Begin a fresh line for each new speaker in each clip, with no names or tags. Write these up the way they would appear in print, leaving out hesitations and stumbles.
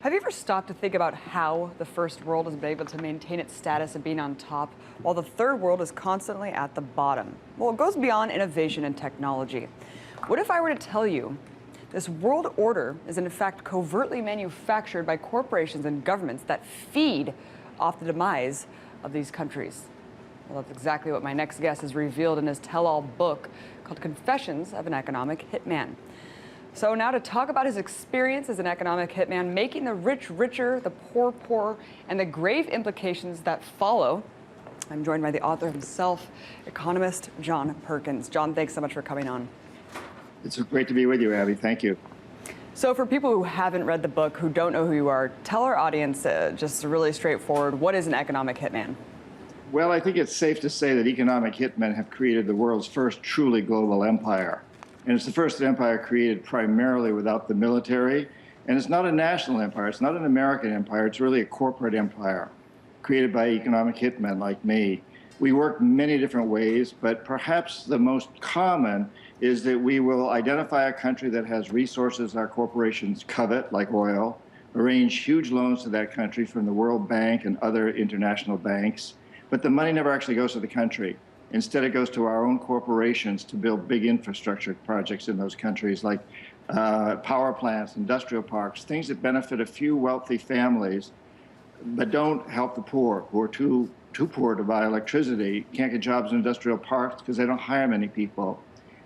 Have you ever stopped to think about how the first world has been able to maintain its status of being on top while the third world is constantly at the bottom? Well, it goes beyond innovation and technology. What if I were to tell you this world order is in fact covertly manufactured by corporations and governments that feed off the demise of these countries? Well, that's exactly what my next guest has revealed in his tell-all book called Confessions of an Economic Hitman. So now to talk about his experience as an economic hitman, making the rich richer, the poor poorer, and the grave implications that follow, I'm joined by the author himself, economist John Perkins. John, thanks so much for coming on.
It's great to be with you, Abby. Thank you.
So for people who haven't read the book, who don't know who you are, tell our audience just really straightforward, what is an economic hitman?
Well, I think it's safe to say that economic hitmen have created the world's first truly global empire. And it's the first empire created primarily without the military. And it's not a national empire. It's not an American empire. It's really a corporate empire created by economic hitmen like me. We work many different ways, but perhaps the most common is that we will identify a country that has resources our corporations covet, like oil, arrange huge loans to that country from the World Bank and other international banks, but the money never actually goes to the country. Instead, it goes to our own corporations to build big infrastructure projects in those countries, like power plants, industrial parks, things that benefit a few wealthy families, but don't help the poor, who are too poor to buy electricity, can't get jobs in industrial parks because they don't hire many people.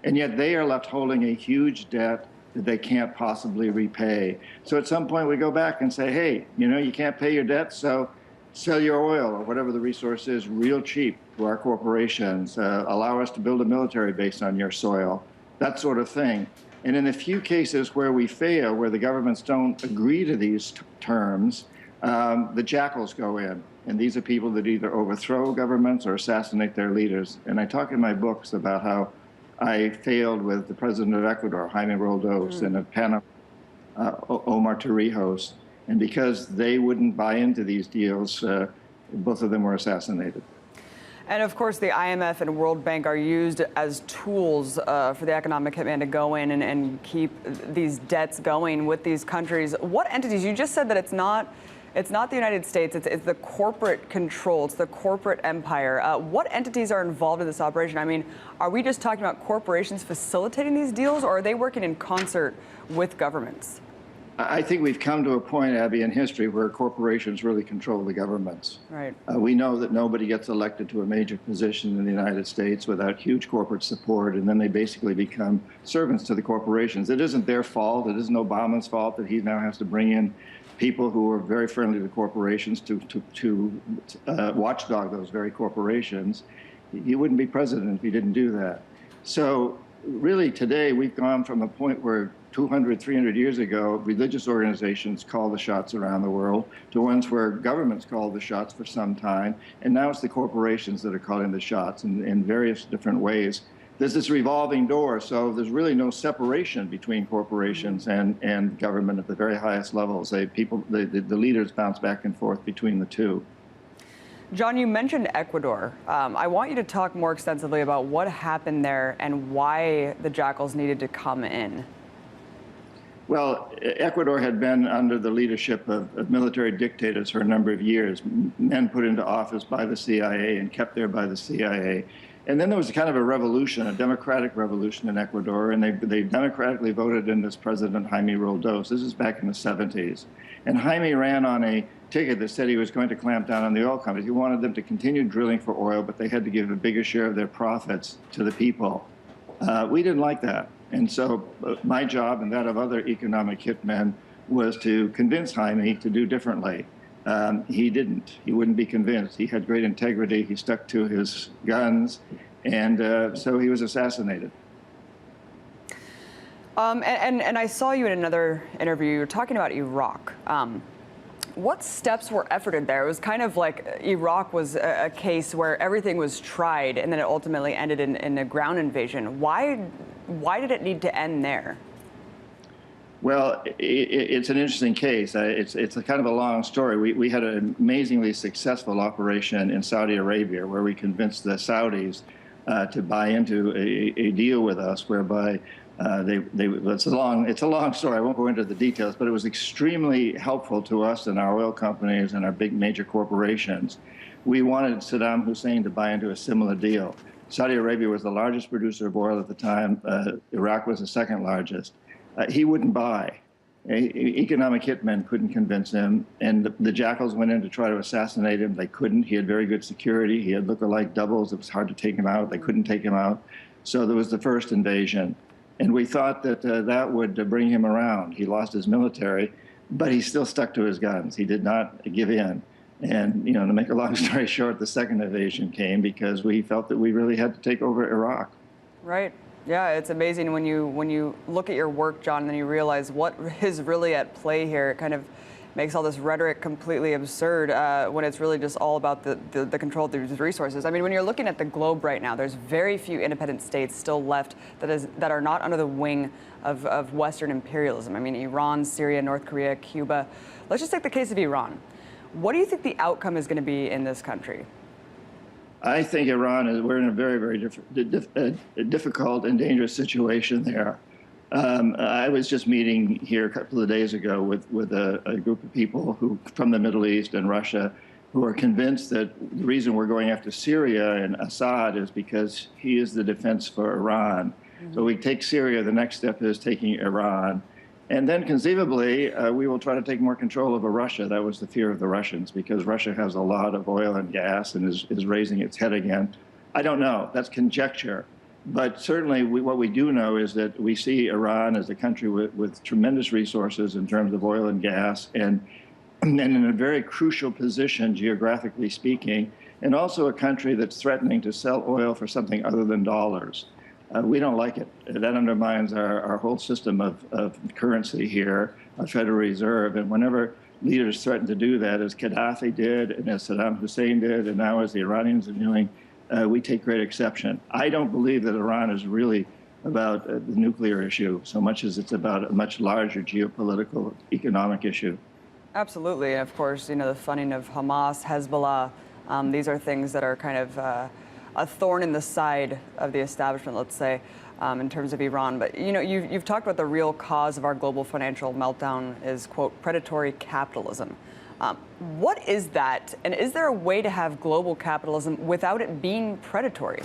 And yet they are left holding a huge debt that they can't possibly repay. So at some point we go back and say, hey, you can't pay your debt, so sell your oil or whatever the resource is real cheap to our corporations. Allow us to build a military base on your soil, that sort of thing. And in the few cases where we fail, where the governments don't agree to these terms, the jackals go in. And these are people that either overthrow governments or assassinate their leaders. And I talk in my books about how I failed with the president of Ecuador, Jaime Roldos, and of Panama, Omar Torrijos. And because they wouldn't buy into these deals, both of them were assassinated.
And of course, the IMF and World Bank are used as tools for the economic hitman to go in and keep these debts going with these countries. What entities? You just said that it's not the United States, it's the corporate control, it's the corporate empire. What entities are involved in this operation? I mean, are we just talking about corporations facilitating these deals, or are they working in concert with governments?
I think we've come to a point, Abby, in history where corporations really control the governments.
Right.
We know that nobody gets elected to a major position in the United States without huge corporate support, and then they basically become servants to the corporations. It isn't their fault. It isn't Obama's fault that he now has to bring in people who are very friendly to corporations to watchdog those very corporations. He wouldn't be president if he didn't do that. So really today we've gone from a point where 200, 300 years ago, religious organizations call the shots around the world to ones where governments call the shots for some time. And now it's the corporations that are calling the shots in various different ways. There's this revolving door, so there's really no separation between corporations and government at the very highest levels. The leaders bounce back and forth between the two.
John, you mentioned Ecuador. I want you to talk more extensively about what happened there and why the jackals needed to come in.
Well, Ecuador had been under the leadership of military dictators for a number of years, men put into office by the CIA and kept there by the CIA. And then there was kind of a revolution, a democratic revolution in Ecuador, and they democratically voted in this president, Jaime Roldos. This is back in the 70s. And Jaime ran on a ticket that said he was going to clamp down on the oil companies. He wanted them to continue drilling for oil, but they had to give a bigger share of their profits to the people. We didn't like that. And so my job and that of other economic hitmen was to convince Jaime to do differently. He didn't. He wouldn't be convinced. He had great integrity. He stuck to his guns, and so he was assassinated.
And I saw you in another interview. You were talking about Iraq. What steps were efforted there? It was kind of like Iraq was a case where everything was tried, and then it ultimately ended in a ground invasion. Why did it need to end there?
Well, it's an interesting case. It's a kind of a long story. We had an amazingly successful operation in Saudi Arabia where we convinced the Saudis to buy into a deal with us whereby It's a long story. I won't go into the details, but it was extremely helpful to us and our oil companies and our big major corporations. We wanted Saddam Hussein to buy into a similar deal. Saudi Arabia was the largest producer of oil at the time. Iraq was the second largest. He wouldn't buy. Economic hitmen couldn't convince him, and the jackals went in to try to assassinate him. They couldn't. He had very good security. He had look-alike doubles. It was hard to take him out. They couldn't take him out. So there was the first invasion. And we thought that that would bring him around. He lost his military, but he still stuck to his guns. He did not give in. And, to make a long story short, the second invasion came because we felt that we really had to take over Iraq.
Right. Yeah, it's amazing when you look at your work, John, and then you realize what is really at play here. It kind of makes all this rhetoric completely absurd when it's really just all about the control of these resources. I mean, when you're looking at the globe right now, there's very few independent states still left that are not under the wing of Western imperialism. I mean, Iran, Syria, North Korea, Cuba. Let's just take the case of Iran. What do you think the outcome is going to be in this country?
I think we're in a very, very difficult and dangerous situation there. I was just meeting here a couple of days ago with a group of people from the Middle East and Russia who are convinced that the reason we're going after Syria and Assad is because he is the defense for Iran. Mm-hmm. So we take Syria, the next step is taking Iran. And then conceivably, we will try to take more control over Russia. That was the fear of the Russians, because Russia has a lot of oil and gas and is raising its head again. I don't know. That's conjecture. But certainly what we do know is that we see Iran as a country with tremendous resources in terms of oil and gas, and in a very crucial position, geographically speaking, and also a country that's threatening to sell oil for something other than dollars. We don't like it. That undermines our whole system of currency here, our Federal Reserve. And whenever leaders threaten to do that, as Gaddafi did, and as Saddam Hussein did, and now as the Iranians are doing, we take great exception. I don't believe that Iran is really about the nuclear issue so much as it's about a much larger geopolitical, economic issue.
Absolutely. And of course, the funding of Hamas, Hezbollah, these are things that are kind of a thorn in the side of the establishment, let's say, in terms of Iran. But, you've talked about the real cause of our global financial meltdown is, quote, predatory capitalism. What is that? And is there a way to have global capitalism without it being predatory?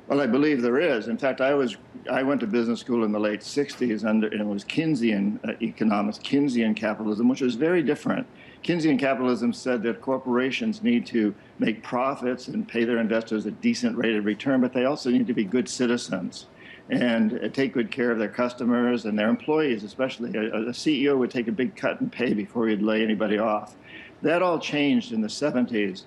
Well, I believe there is. In fact, I went to business school in the late 60s, and it was Keynesian economics, Keynesian capitalism, which was very different. Keynesian capitalism said that corporations need to make profits and pay their investors a decent rate of return, but they also need to be good citizens and take good care of their customers and their employees, especially. A CEO would take a big cut in pay before he'd lay anybody off. That all changed in the 70s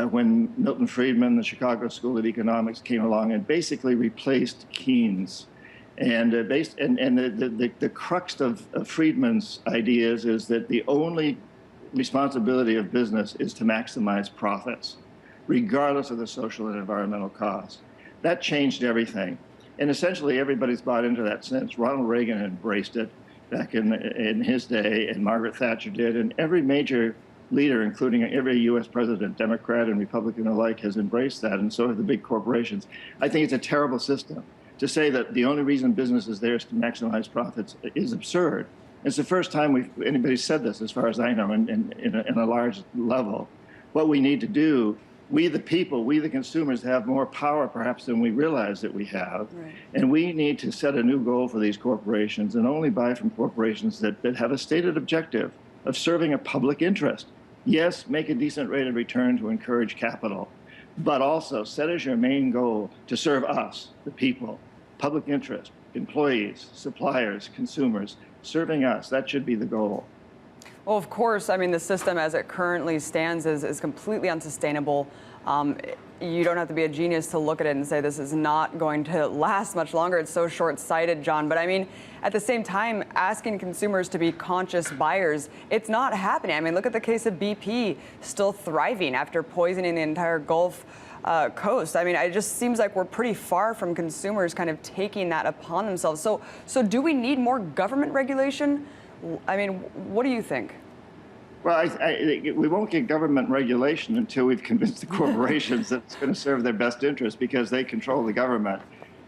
when Milton Friedman, the Chicago School of Economics, came along and basically replaced Keynes. And the crux of Friedman's ideas is that the only responsibility of business is to maximize profits, regardless of the social and environmental costs. That changed everything. And essentially, everybody's bought into that since. Ronald Reagan embraced it back in his day, and Margaret Thatcher did, and every major leader, including every U.S. president, Democrat and Republican alike, has embraced that, and so have the big corporations. I think it's a terrible system. To say that the only reason business is there is to maximize profits is absurd. It's the first time anybody said this, as far as I know, in a large level. What we need to do, we the people, we the consumers, have more power perhaps than we realize that we have. Right. And we need to set a new goal for these corporations and only buy from corporations that have a stated objective of serving a public interest. Yes, make a decent rate of return to encourage capital, but also set as your main goal to serve us, the people, public interest, employees, suppliers, consumers, serving us. That should be the goal.
Well, of course, I mean, the system as it currently stands is completely unsustainable. You don't have to be a genius to look at it and say this is not going to last much longer. It's so short-sighted, John. But I mean, at the same time, asking consumers to be conscious buyers, it's not happening. I mean, look at the case of BP still thriving after poisoning the entire Gulf coast. I mean, it just seems like we're pretty far from consumers kind of taking that upon themselves. So do we need more government regulation? I mean, what do you think?
Well, we won't get government regulation until we've convinced the corporations that it's going to serve their best interest, because they control the government.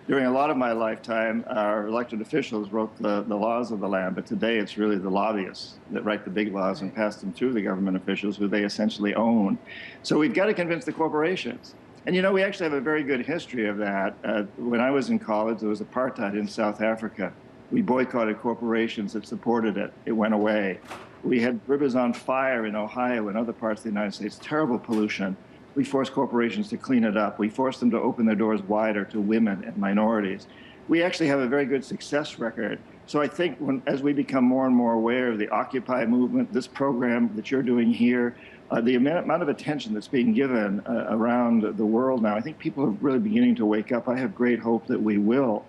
During a lot of my lifetime, our elected officials wrote the laws of the land, but today it's really the lobbyists that write the big laws and pass them through the government officials who they essentially own. So we've got to convince the corporations. And we actually have a very good history of that. When I was in college, there was apartheid in South Africa. We boycotted corporations that supported it. It went away. We had rivers on fire in Ohio and other parts of the United States, terrible pollution. We forced corporations to clean it up. We forced them to open their doors wider to women and minorities. We actually have a very good success record. So I think as we become more and more aware of the Occupy movement, this program that you're doing here, the amount of attention that's being given around the world now, I think people are really beginning to wake up. I have great hope that we will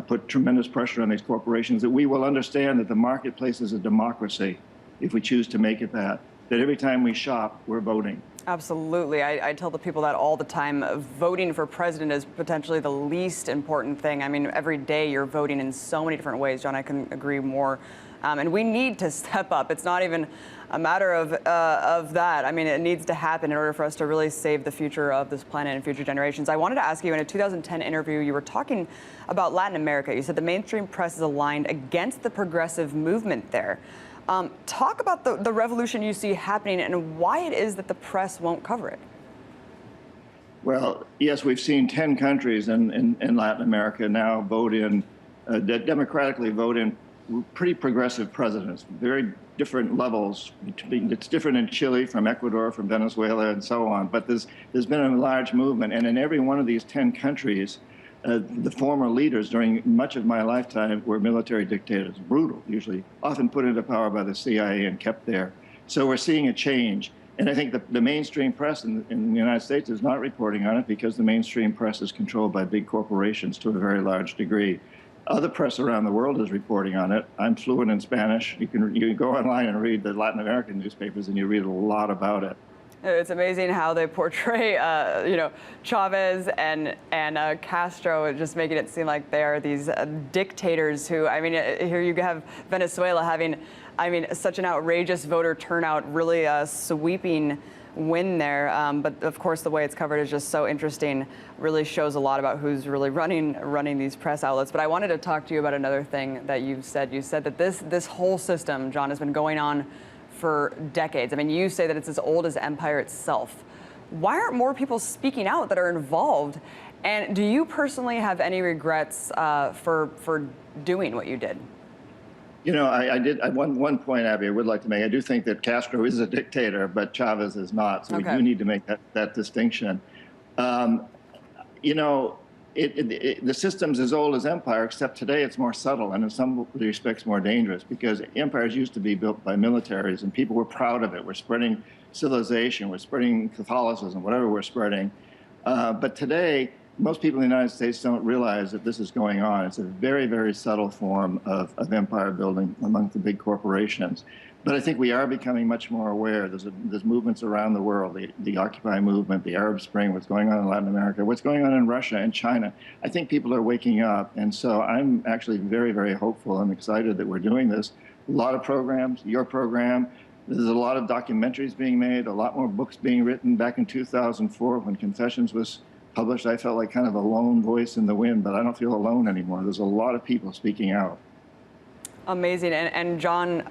put tremendous pressure on these corporations, that we will understand that the marketplace is a democracy, if we choose to make it that every time we shop, we're voting.
Absolutely. I tell the people that all the time. Voting for president is potentially the least important thing. I mean, every day you're voting in so many different ways, John. I couldn't agree more. And we need to step up. It's not even a matter of that. I mean, it needs to happen in order for us to really save the future of this planet and future generations. I wanted to ask you, in a 2010 interview, you were talking about Latin America. You said the mainstream press is aligned against the progressive movement there. Talk about the revolution you see happening and why it is that the press won't cover it.
Well, yes, we've seen 10 countries in Latin America now democratically vote in pretty progressive presidents, very different levels. It's different in Chile, from Ecuador, from Venezuela, and so on. But there's been a large movement, and in every one of these 10 countries, the former leaders during much of my lifetime were military dictators, brutal, usually, often put into power by the CIA and kept there. So we're seeing a change. And I think the mainstream press in the United States is not reporting on it because the mainstream press is controlled by big corporations to a very large degree. Other press around the world is reporting on it. I'm fluent in Spanish. You can go online and read the Latin American newspapers, and you read a lot about it.
It's amazing how they portray, Chavez and Castro, just making it seem like they are these dictators who, I mean, here you have Venezuela having, I mean, such an outrageous voter turnout, really sweeping win there. But of course, the way it's covered is just so interesting. Really shows a lot about who's really running these press outlets. But I wanted to talk to you about another thing that you've said. You said that this whole system, John, has been going on for decades. I mean, you say that it's as old as empire itself. Why aren't more people speaking out that are involved? And do you personally have any regrets for doing what you did?
I did. One point, Abby, I would like to make. I do think that Castro is a dictator, but Chavez is not. So we do need to make that distinction. The system's as old as empire, except today it's more subtle and in some respects more dangerous, because empires used to be built by militaries and people were proud of it. We're spreading civilization, we're spreading Catholicism, whatever we're spreading. But today, most people in the United States don't realize that this is going on. It's a very, very subtle form of empire building among the big corporations. But I think we are becoming much more aware. There's movements around the world, the Occupy movement, the Arab Spring, what's going on in Latin America, what's going on in Russia and China. I think people are waking up. And so I'm actually very, very hopeful and excited that we're doing this. A lot of programs, your program. There's a lot of documentaries being made, a lot more books being written. Back in 2004, when Confessions was published, I felt like kind of a lone voice in the wind, but I don't feel alone anymore. There's a lot of people speaking out.
Amazing. And John,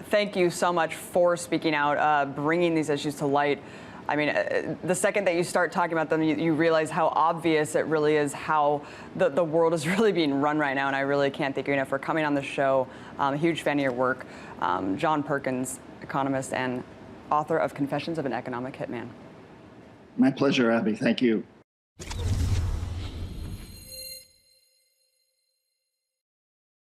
thank you so much for speaking out, bringing these issues to light. I mean, the second that you start talking about them, you realize how obvious it really is, how the world is really being run right now. And I really can't thank you enough for coming on the show. I'm a huge fan of your work. John Perkins, economist and author of Confessions of an Economic Hitman.
My pleasure, Abby. Thank you.